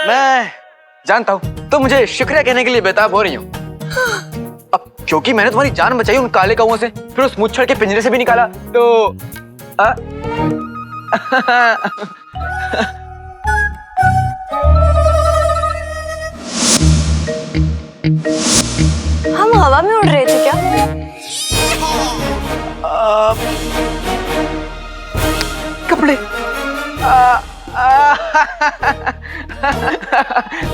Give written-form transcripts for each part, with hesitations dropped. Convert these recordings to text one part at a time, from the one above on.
मैं जानता हूँ तुम मुझे शुक्रिया कहने के लिए बेताब हो रही हो। अब क्योंकि मैंने तुम्हारी जान बचाई उन काले कौवों से, फिर उस मुच्छड़ के पिंजरे से भी निकाला, तो हम हवा में उड़ रहे थे क्या? कपड़े।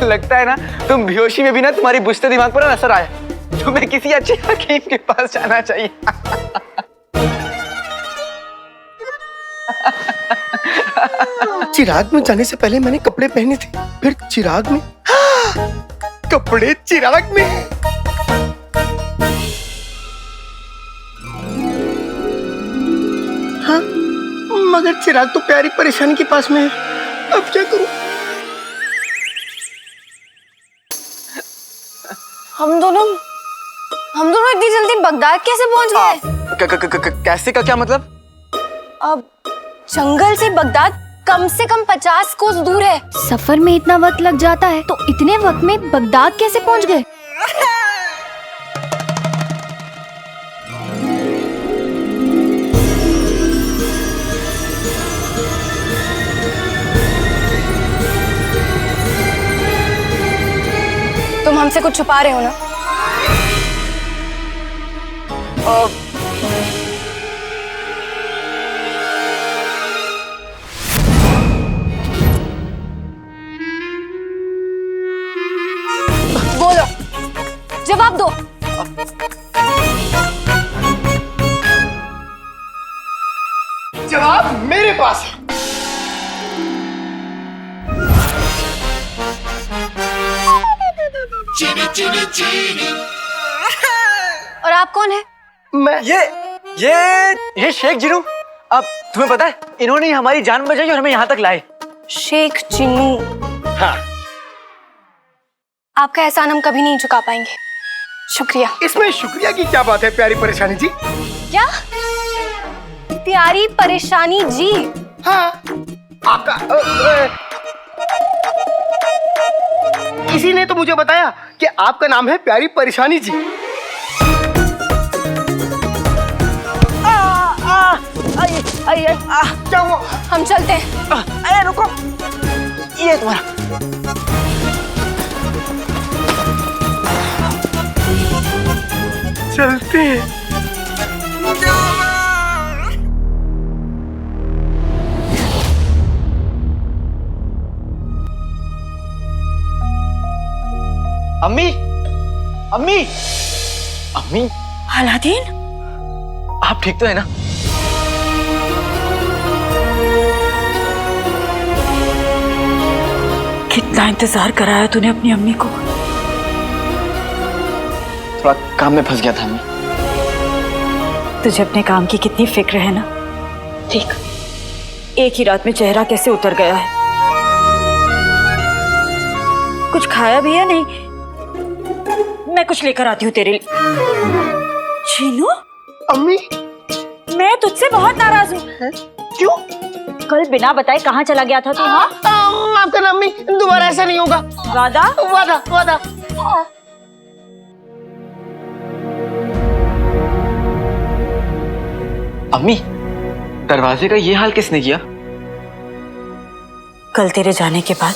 लगता है ना तुम बेहोशी में भी ना तुम्हारी बुझते दिमाग पर असर आया। तुम्हें किसी अच्छे हकीम के पास जाना चाहिए। चिराग में जाने से पहले मैंने कपड़े पहने थे, फिर चिराग में कपड़े चिराग में। हाँ, मगर चिराग तो प्यारी परेशानी के पास में है। अब क्या करूं? हम दोनों इतनी जल्दी बगदाद कैसे पहुंच गए? कैसे का क्या मतलब? अब जंगल से बगदाद कम से कम 50 कोस दूर है। सफर में इतना वक्त लग जाता है तो इतने वक्त में बगदाद कैसे पहुंच गए? तुम हमसे कुछ छुपा रहे हो ना? बोलो, जवाब दो। जवाब मेरे पास है। चीनी चीनी चीनी। और आप कौन है? मैं ये शेख जिनू। अब तुम्हें पता है इन्होंने हमारी जान बचाई और हमें यहाँ तक लाए। शेख जिन्नू। हाँ। आपका एहसान हम कभी नहीं चुका पाएंगे। शुक्रिया। इसमें शुक्रिया की क्या बात है प्यारी परेशानी जी? क्या? प्यारी परेशानी जी? हाँ, आपका इसी ने तो मुझे बताया कि आपका नाम है प्यारी परेशानी जी। क्या हुआ? हम चलते हैं। अरे रुको, ये तुम्हारा। चलते हैं। अम्मी, अम्मी, अम्मी, अलादीन, आप ठीक तो है ना? कितना इंतजार कराया तूने अपनी अम्मी को। थोड़ा काम में फंस गया था अम्मी। तुझे अपने काम की कितनी फिक्र है ना। ठीक, एक ही रात में चेहरा कैसे उतर गया है। कुछ खाया भी है नहीं? मैं कुछ लेकर आती हूँ तेरे लिए। चीनू, अम्मी, मैं तुझसे बहुत नाराज हूँ। क्यों? कल बिना बताए कहाँ चला गया था तू? हाँ, आपका नाम अम्मी, दोबारा ऐसा नहीं होगा। वादा? वादा, वादा। अम्मी, दरवाजे का ये हाल किसने किया? कल तेरे जाने के बाद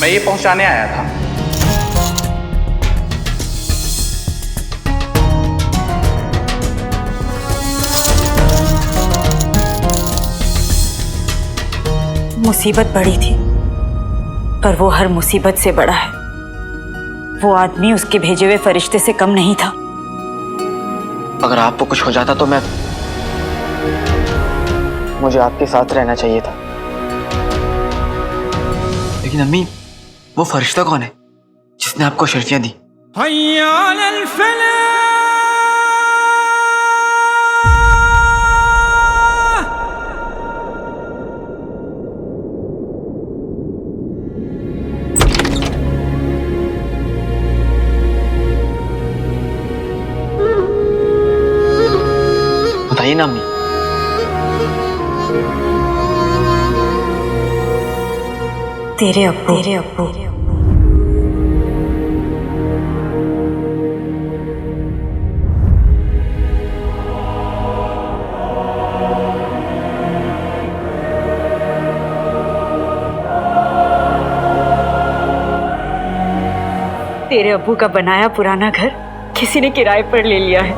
मैं ये पहुंचाने आया था। मुसीबत बड़ी थी, पर वो हर मुसीबत से बड़ा है। वो आदमी उसके भेजे हुए फरिश्ते से कम नहीं था। अगर आपको कुछ हो जाता तो मुझे आपके साथ रहना चाहिए था। लेकिन अम्मी, वो फरिश्ता कौन है जिसने आपको शर्फियां दी? तेरे अब्बू। तेरे अब्बू का बनाया पुराना घर किसी ने किराए पर ले लिया है।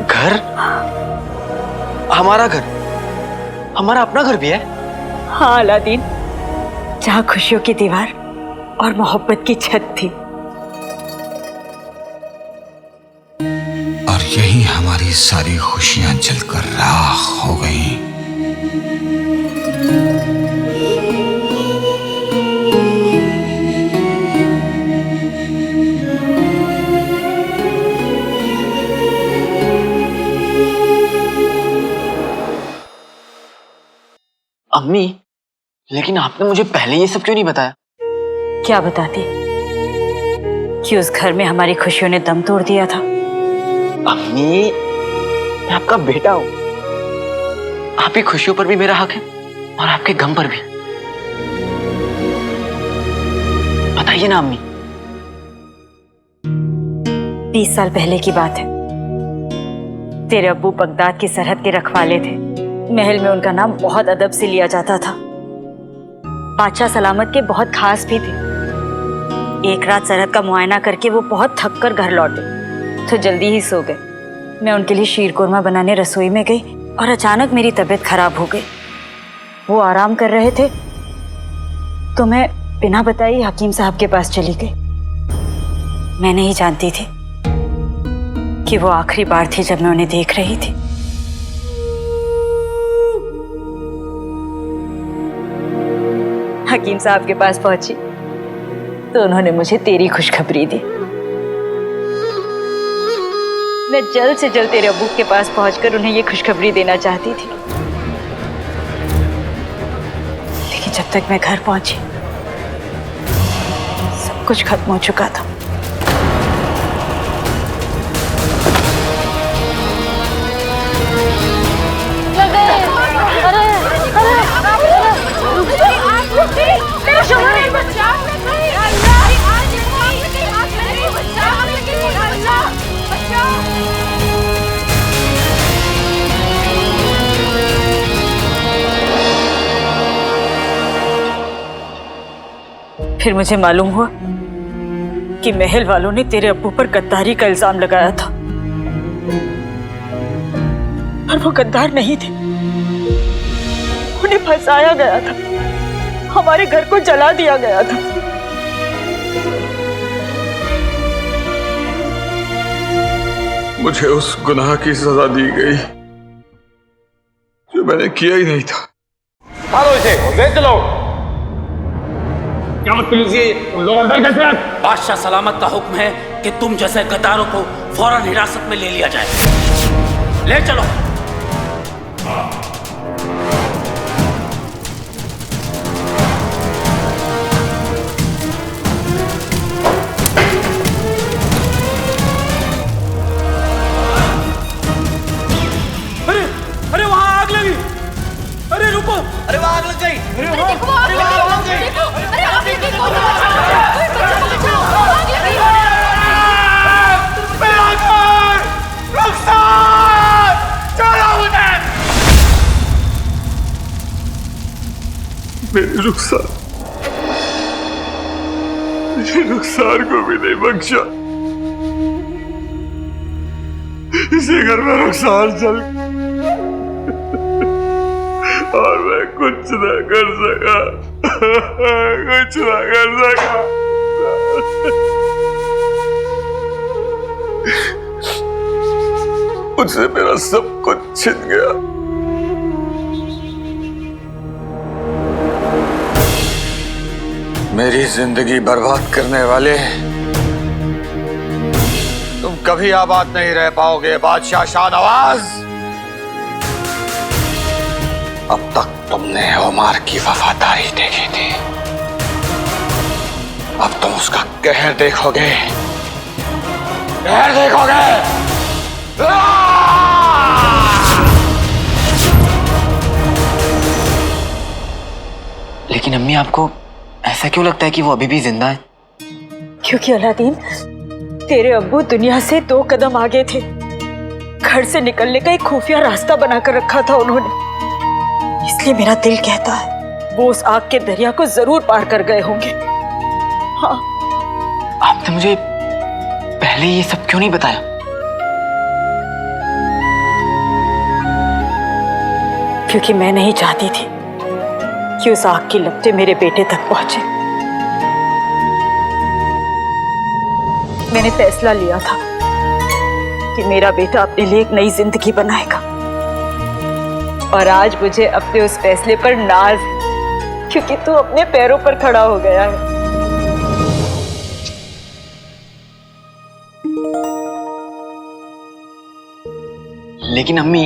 घर? हमारा घर? हमारा अपना घर भी है? हाँ अलादीन, जहाँ खुशियों की दीवार और मोहब्बत की छत थी। और यही हमारी सारी खुशियां जलकर राख हो गईं। अम्मी, लेकिन आपने मुझे पहले ये सब क्यों नहीं बताया? क्या बताती कि उस घर में हमारी खुशियों ने दम तोड़ दिया था। अम्मी, मैं आपका बेटा हूं। आपकी खुशियों पर भी मेरा हक है और आपके गम पर भी। बताइए ना अम्मी। 20 साल पहले की बात है। तेरे अब्बू बगदाद की सरहद के रखवाले थे। महल में उनका नाम बहुत अदब से लिया जाता था। बादशाह सलामत के बहुत खास भी थे। एक रात सरहद का मुआयना करके वो बहुत थक कर घर लौटे तो जल्दी ही सो गए। मैं उनके लिए शीर कोरमा बनाने रसोई में गई और अचानक मेरी तबीयत खराब हो गई। वो आराम कर रहे थे तो मैं बिना बताए हकीम साहब के पास चली गई। मैं नहीं जानती थी कि वो आखिरी बार थी जब मैं उन्हें देख रही थी। हकीम साहब के पास पहुंची तो उन्होंने मुझे तेरी खुशखबरी दी। मैं जल्द से जल्द तेरे अब्बू के पास पहुंचकर उन्हें ये खुशखबरी देना चाहती थी, लेकिन जब तक मैं घर पहुंची सब कुछ खत्म हो चुका था। फिर मुझे मालूम हुआ कि महल वालों ने तेरे अब्बू पर गद्दारी का इल्जाम लगाया था, पर वो गद्दार नहीं थे। उन्हें फंसाया गया था, हमारे घर को जला दिया गया था। मुझे उस गुनाह की सजा दी गई जो मैंने किया ही नहीं था। मारो इसे, ले चलो। क्या मतलब ये लोग अंदर कैसे? बादशाह सलामत का हुक्म है कि तुम जैसे गद्दारों को फौरन हिरासत में ले लिया जाए। ले चलो। अरे वहां आग लगी। अरे रुको, अरे वहां आग लग गई। अरे वहां आग लग गई। मेरी रुखसार को भी नहीं बख्शा। इसी घर में रुखसार चल और मैं कुछ ना कर सका। कुछ ना कर सका। मुझसे मेरा सब कुछ छिन गया। मेरी जिंदगी बर्बाद करने वाले, तुम कभी आबाद नहीं रह पाओगे बादशाह शाहनवाज। अब तक तुमने ओमार की वफादारी देखी थी, अब तुम उसका कहर देखोगे। कहर देखोगे। लेकिन अम्मी आपको ऐसा क्यों लगता है कि वो अभी भी जिंदा है? क्योंकि अलादीन, तेरे अब्बू दुनिया से 2 कदम आगे थे। घर से निकलने का एक खुफिया रास्ता बनाकर रखा था उन्होंने। इसलिए मेरा दिल कहता है वो उस आग के दरिया को जरूर पार कर गए होंगे। हाँ। आपने मुझे पहले ये सब क्यों नहीं बताया? क्योंकि मैं नहीं चाहती थी कि उस आग की लपटें मेरे बेटे तक पहुंचे। मैंने फैसला लिया था कि मेरा बेटा अपने लिए एक नई जिंदगी बनाएगा, और आज मुझे अपने उस फैसले पर नाज है, क्योंकि तू अपने पैरों पर खड़ा हो गया है। लेकिन अम्मी,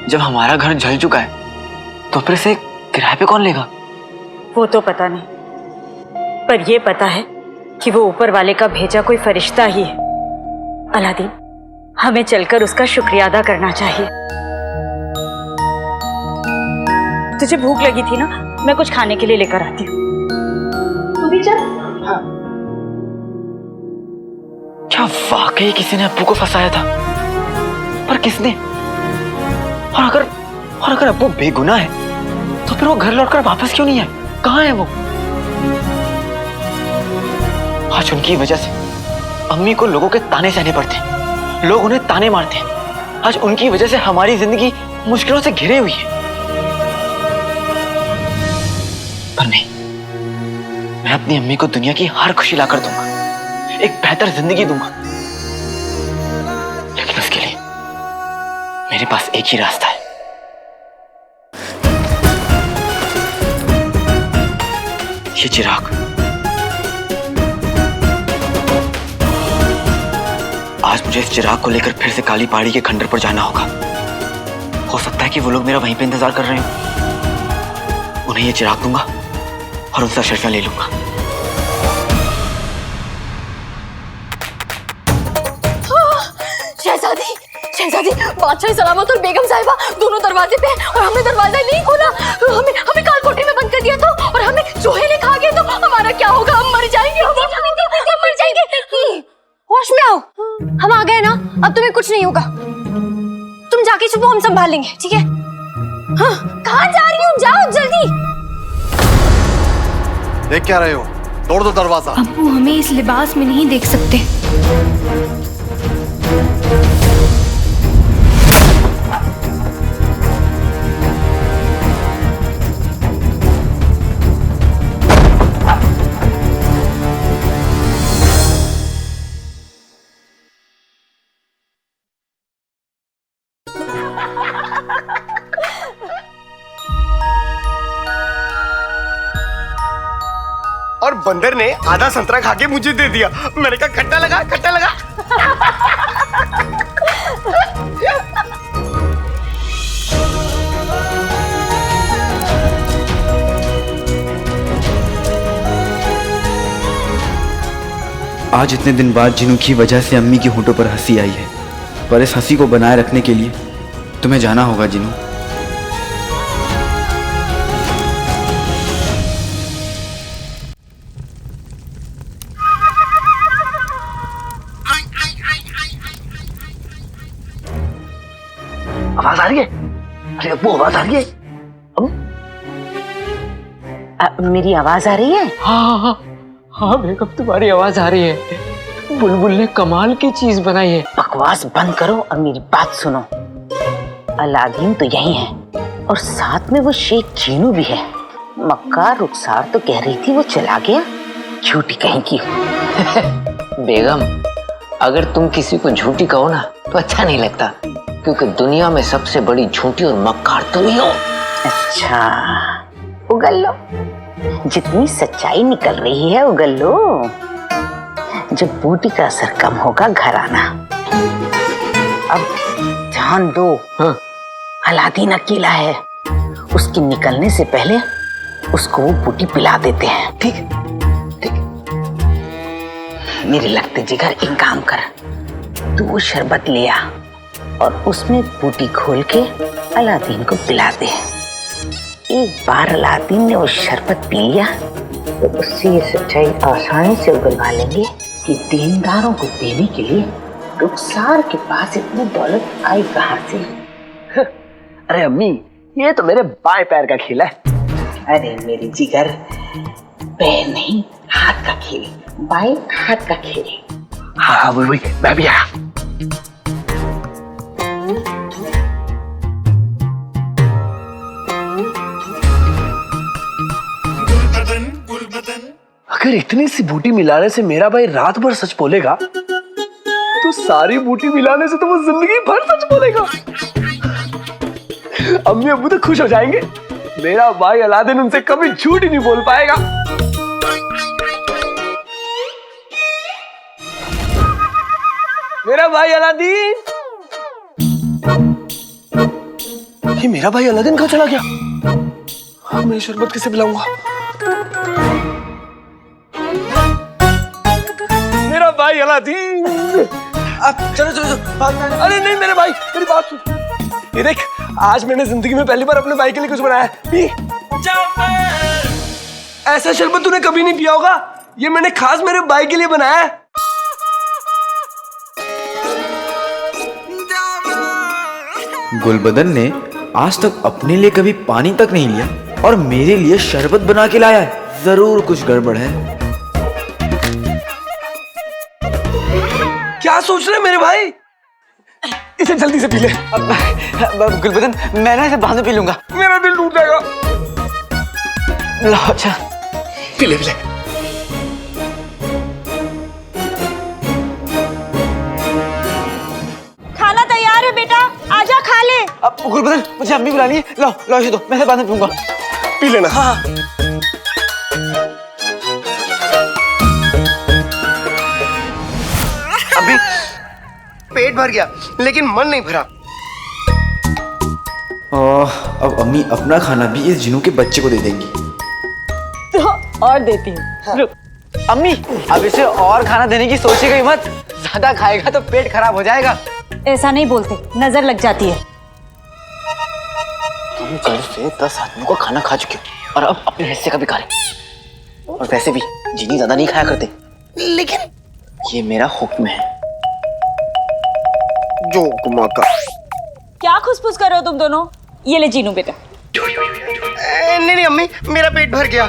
जब हमारा घर जल चुका है तो फिर से किराए पे कौन लेगा? वो तो पता नहीं, पर ये पता है कि वो ऊपर वाले का भेजा कोई फरिश्ता ही है। अलादीन, हमें चलकर उसका शुक्रिया अदा करना चाहिए। तुझे भूख लगी थी ना, मैं कुछ खाने के लिए लेकर आती हूँ। तू भी चल। हाँ। क्या वाकई किसी ने अब्बू को फंसाया था? पर किसने? और अगर अब्बू बेगुनाह है तो फिर वो घर लौटकर वापस क्यों नहीं आए? कहाँ है वो? आज उनकी वजह से अम्मी को लोगों के ताने सहने पड़ते हैं, लोग उन्हें ताने मारते हैं। आज उनकी वजह से हमारी जिंदगी मुश्किलों से घिरी हुई है। पर नहीं, मैं अपनी अम्मी को दुनिया की हर खुशी लाकर दूंगा, एक बेहतर जिंदगी दूंगा। लेकिन उसके लिए मेरे पास एक ही रास्ता है। ये चिराग। आज मुझे इस चिराग को लेकर फिर से काली पहाड़ी के खंडर पर जाना होगा। हो सकता है कि वो लोग मेरा वहीं पे इंतजार कर रहे हो। उन्हें ये चिराग दूंगा और उनसे अशर्फियां ले लूंगा। शहजादी, बादशाह सलामत और बेगम साहिबा दोनों दरवाजे पे हैं और हमने दरवाजा नहीं खोला। हमें काल कोठरी में बंद कर दिया था और हमें चूहे ने खा गए तो हमारा क्या होगा? हम मर जाएंगे, हम मर जाएंगे। होश में आओ, हम आ गए ना, अब तुम्हें कुछ नहीं होगा। तुम जाके छुपो, हम संभाल लेंगे, ठीक है? हाँ, कहाँ जा रही हूँ? जाओ जल्दी। देख क्या रहे हो? तोड़ दो दरवाजा। अब्बू हमें इस लिबास में नहीं देख सकते। और बंदर ने आधा संतरा खा के मुझे दे दिया। मैंने कहा खट्टा लगा, खट्टा लगा। आज इतने दिन बाद जिनू की वजह से अम्मी की होंठों पर हंसी आई है, पर इस हंसी को बनाए रखने के लिए तुम्हें जाना होगा जिनू। आवाज आ रही है? अरे अब्बू, आवाज आ रही है? मेरी आवाज आ रही है? हाँ बेगम, तुम्हारी आवाज आ रही है। बुलबुल ने कमाल की चीज बनाई है। बकवास बंद करो और मेरी बात सुनो। अलादीन तो यही है और साथ में वो शेख जीनू भी है। मक्का रुखसार तो कह रही थी वो चला गया। झूठी कहीं की हो। बेगम, अगर तुम किसी को झूठी कहो ना तो अच्छा नहीं लगता, क्योंकि दुनिया में सबसे बड़ी झूठी और मक्कार तुम ही हो। अच्छा, उगल लो, जितनी सच्चाई निकल रही है उगल लो। जब बूटी का असर कम होगा घर आना। अब ध्यान दो। हाँ। अलादीन अकेला है, उसके निकलने से पहले उसको वो बूटी पिला देते हैं। ठीक ठीक। मेरे लगते जिगर, एक काम कर, तू वो शरबत ले आ और उसमें बूटी खोल के अलादीन को पिला दे। एक बार अलादीन ने वो शरबत पी लिया तो उससे ये सच्चाई आसानी से उगलवा लेंगे कि देनदारों को देने के लिए रुखसार के पास इतनी दौलत आई कहां से। अरे अम्मी, ये तो मेरे बाएं पैर का खेल है। अरे मेरी जिगर, पैर नहीं हाथ का खेल, बाएं हाथ का खेल। हाँ वही मैं भी आया। अगर इतनी सी बूटी मिलाने से मेरा भाई रात भर सच बोलेगा तो सारी बूटी मिलाने से तो वो जिंदगी भर सच बोलेगा। अम्मी अब्बू तो खुश हो जाएंगे। मेरा भाई अलादीन उनसे कभी झूठ ही नहीं बोल पाएगा। मेरा भाई अलादीन, ये मेरा भाई अलादीन कहाँ चला गया? मैं शरबत कैसे पिलाऊंगा? मेरा भाई अलादीन, चलो चलो चलो। अरे नहीं मेरे भाई, मेरी बात सुन। ये देख, आज मैंने जिंदगी में पहली बार अपने भाई के लिए कुछ बनाया। पी। ऐसा शरबत तूने कभी नहीं पिया होगा। ये मैंने खास मेरे भाई के लिए बनाया है। गुलबदन ने आज तक अपने लिए कभी पानी तक नहीं लिया और मेरे लिए शरबत बना के लाया है। जरूर कुछ गड़बड़ है। क्या सोच रहे मेरे भाई? इसे जल्दी से पी ले। गुलबदन, मैं ना इसे बाद में पी लूंगा। मेरा दिल टूट जाएगा। लो, अच्छा पी ले पी ले। खाना तैयार है बेटा, आजा खा ले। अब गुलबदन, मुझे अम्मी बुलानी है। लो लो इसे दो, मैं इसे बाद में पीऊंगा। पी लेना। हाँ। अभी पेट भर गया लेकिन मन नहीं भरा। अब अम्मी अपना खाना भी इस जिनू के बच्चे को दे देंगी। तो और देती हूँ। रुक। अम्मी, अब इसे और खाना देने की सोचेगा ही मत। ज्यादा खाएगा तो पेट खराब हो जाएगा। ऐसा नहीं बोलते, नजर लग जाती है। तुम कल से 10 आदमियों को खाना खा चुके हो और अब अपने हिस्से का भी खा ले। और वैसे भी जिनी ज्यादा नहीं खाया करते, लेकिन ये मेरा हुक्म है। जो हुक्म का। क्या खुसफुस कर रहे हो तुम दोनों? ये ले जीनू बेटा। नहीं नहीं अम्मी, मेरा पेट भर गया।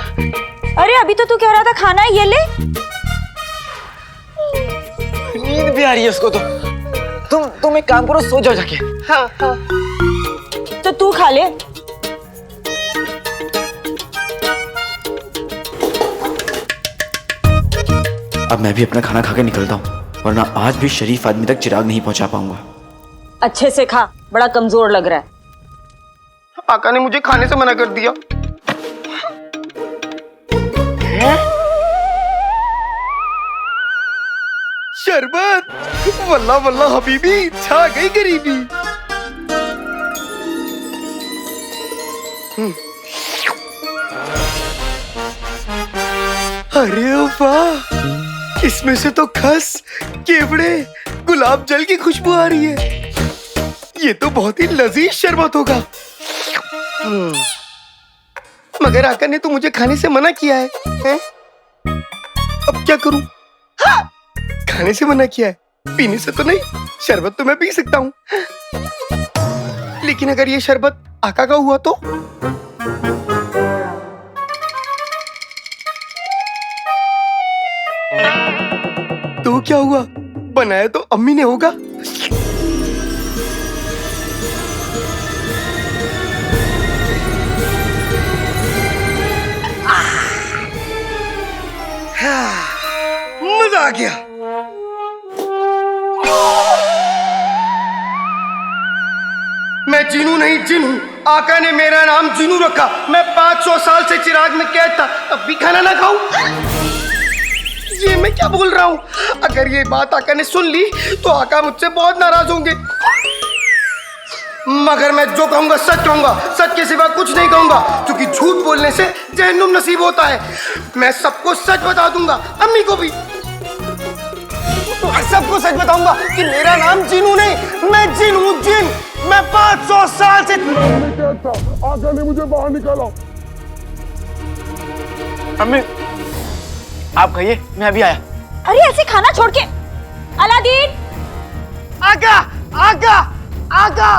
अरे अभी तो तू कह रहा था खाना है, ये ले। नींद भी आ रही है उसको तो। तुम एक काम करो, सो जाओ जाके। हाँ हाँ। तो तू खा ले। अब मैं भी अपना खाना खा के निकलता हूँ, वरना आज भी शरीफ आदमी तक चिराग नहीं पहुंचा पाऊंगा। अच्छे से खा, बड़ा कमजोर लग रहा है। आका ने मुझे खाने से मना कर दिया। शरबत, वल्ला वल्ला हबीबी, छा गई गरीबी। अरे वाह, इसमें से तो खस, केवड़े, गुलाब जल की खुशबू आ रही है। ये तो बहुत ही लजीज शरबत होगा। मगर आका ने तो मुझे खाने से मना किया है, हैं? अब क्या करूं? हाँ! खाने से मना किया है, पीने से तो नहीं। शरबत तो मैं पी सकता हूं, लेकिन अगर ये शरबत आका का हुआ तो? तो क्या हुआ? बनाया तो अम्मी ने होगा। मजा आ गया। मैं जीनू नहीं जिन हूं। आका ने मेरा नाम जीनू रखा। मैं 500 साल से चिराग में कैद था, अब भी खाना ना खाऊं? ये मैं क्या बोल रहा हूं? अगर ये बात आका ने सुन ली तो आका मुझसे बहुत नाराज होंगे। मगर मैं जो कहूंगा सच कहूंगा, सच के सिवा कुछ नहीं कहूंगा, क्योंकि झूठ बोलने से जहन्नुम नसीब होता है। मैं सबको सच बता दूंगा, अम्मी को भी। सबको सच बताऊंगा कि मेरा नाम जीनू नहीं, मैं जिन हूं, जिन। मैं 500 साल से आका ने मुझे बाहर निकाला। अम्मी आप कहिए, मैं अभी आया। अरे ऐसे खाना छोड़ के। अलादीन, आका आका आका